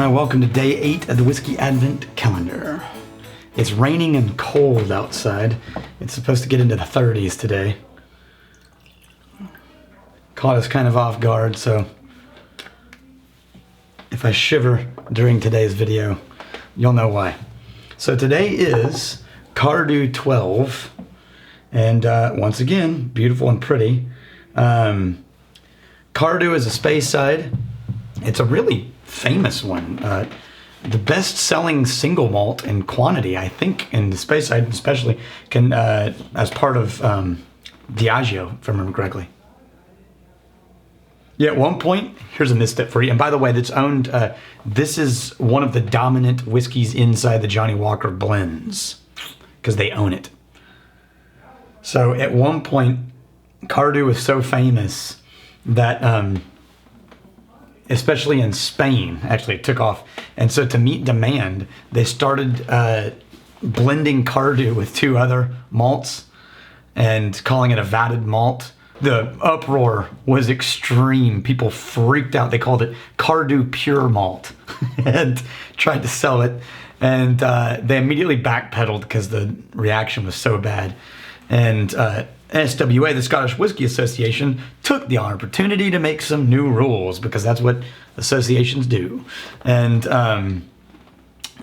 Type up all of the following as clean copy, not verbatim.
Welcome to day 8 of the Whiskey Advent Calendar. It's raining and cold outside. It's supposed to get into the 30s today. Caught us kind of off guard, so if I shiver during today's video, you'll know why. So today is Cardhu 12, and once again, beautiful and pretty. Cardhu is a Speyside. It's a really famous one. The best-selling single malt in quantity, I think, in the Speyside especially, can as part of Diageo, if I remember correctly. Yeah, at one point, here's a misstep for you. And by the way, that's owned, this is one of the dominant whiskeys inside the Johnnie Walker blends, because they own it. So at one point, Cardhu was so famous that, especially in Spain, actually it took off. And so to meet demand, they started blending Cardhu with 2 other malts and calling it a vatted malt. The uproar was extreme. People freaked out. They called it Cardhu Pure Malt and tried to sell it. And they immediately backpedaled because the reaction was so bad. And SWA, the Scottish Whisky Association, took the opportunity to make some new rules because that's what associations do. And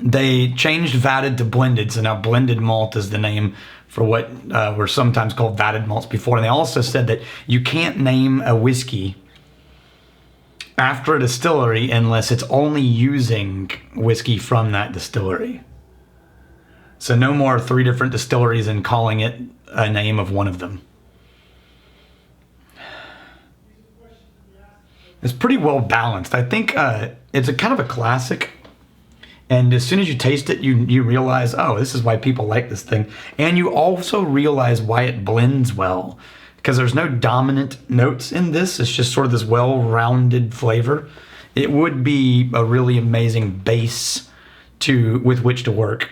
they changed vatted to blended. So now blended malt is the name for what were sometimes called vatted malts before. And they also said that you can't name a whiskey after a distillery unless it's only using whiskey from that distillery. So no more 3 different distilleries and calling it a name of one of them. It's pretty well balanced. I think it's a kind of a classic. And as soon as you taste it, you realize, oh, this is why people like this thing. And you also realize why it blends well. Because there's no dominant notes in this. It's just sort of this well-rounded flavor. It would be a really amazing base with which to work.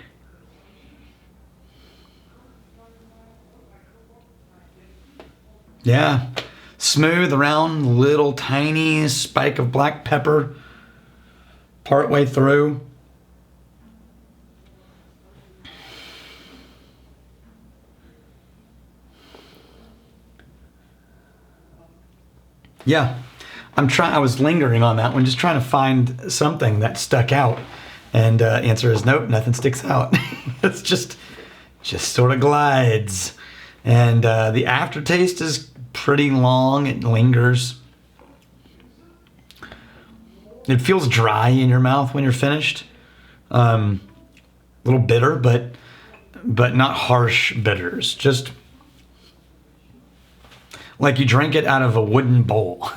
Yeah. Smooth, round, little tiny spike of black pepper partway through. Yeah, I was lingering on that one, just trying to find something that stuck out. And answer is nope, nothing sticks out. It's just sort of glides. And the aftertaste is pretty long. It lingers. It feels dry in your mouth when you're finished. A little bitter, but not harsh bitters. Just like you drink it out of a wooden bowl.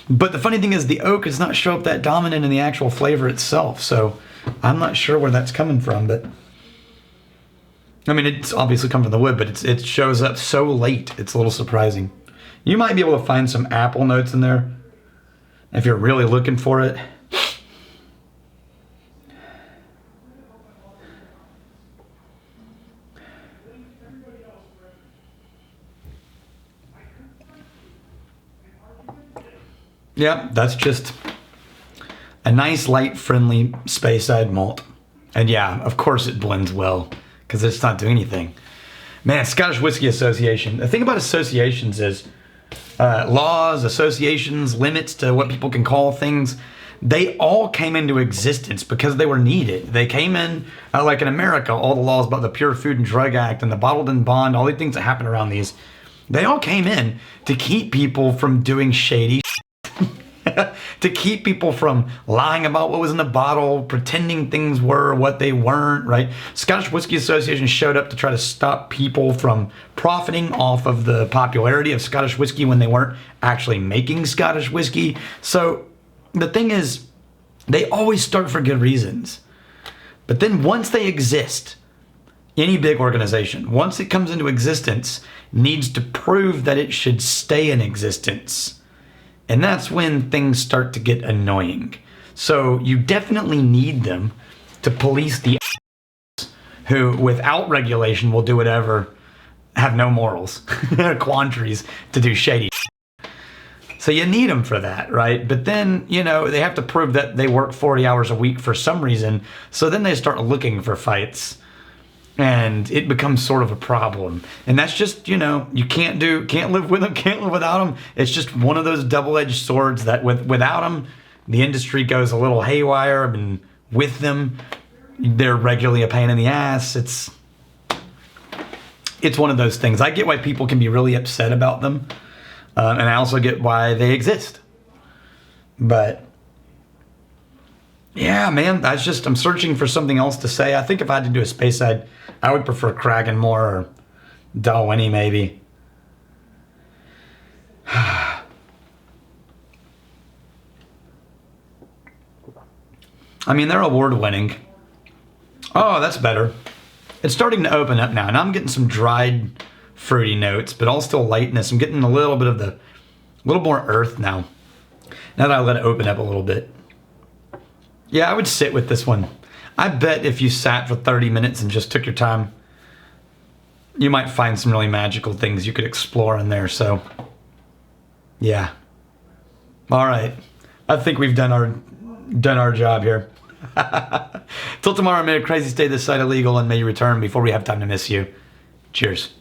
But the funny thing is the oak does not show up that dominant in the actual flavor itself. So I'm not sure where that's coming from, but I mean, it's obviously come from the wood, but it shows up so late. It's a little surprising. You might be able to find some apple notes in there if you're really looking for it. Yeah, that's just a nice, light, friendly Speyside malt. And yeah, of course it blends well, because it's not doing anything. Man, Scottish Whisky Association. The thing about associations is laws, associations, limits to what people can call things, they all came into existence because they were needed. They came in, like in America, all the laws about the Pure Food and Drug Act and the bottled and bond, all the things that happen around these, they all came in to keep people from doing shady to keep people from lying about what was in the bottle, pretending things were what they weren't, right? Scottish Whisky Association showed up to try to stop people from profiting off of the popularity of Scottish whiskey when they weren't actually making Scottish whiskey. So the thing is, they always start for good reasons. But then once they exist, any big organization, once it comes into existence, needs to prove that it should stay in existence. And that's when things start to get annoying. So you definitely need them to police the who, without regulation, will do whatever, have no morals, quandaries to do shady. So you need them for that, right? But then, you know, they have to prove that they work 40 hours a week for some reason. So then they start looking for fights. And it becomes sort of a problem. And that's just, you know, you can't live with them, can't live without them. It's just one of those double-edged swords that without them, the industry goes a little haywire. And with them, they're regularly a pain in the ass. It's one of those things. I get why people can be really upset about them. And I also get why they exist. But yeah, man, I'm searching for something else to say. I think if I had to do a space, I would prefer Kraken more, or Dalwhinnie maybe. I mean, they're award-winning. Oh, that's better. It's starting to open up now, and I'm getting some dried, fruity notes, but all still lightness. I'm getting a little bit of a little more earth now. Now that I let it open up a little bit. Yeah, I would sit with this one. I bet if you sat for 30 minutes and just took your time, you might find some really magical things you could explore in there. So, yeah. All right. I think we've done our job here. Till tomorrow, may a crazy stay this side illegal, and may you return before we have time to miss you. Cheers.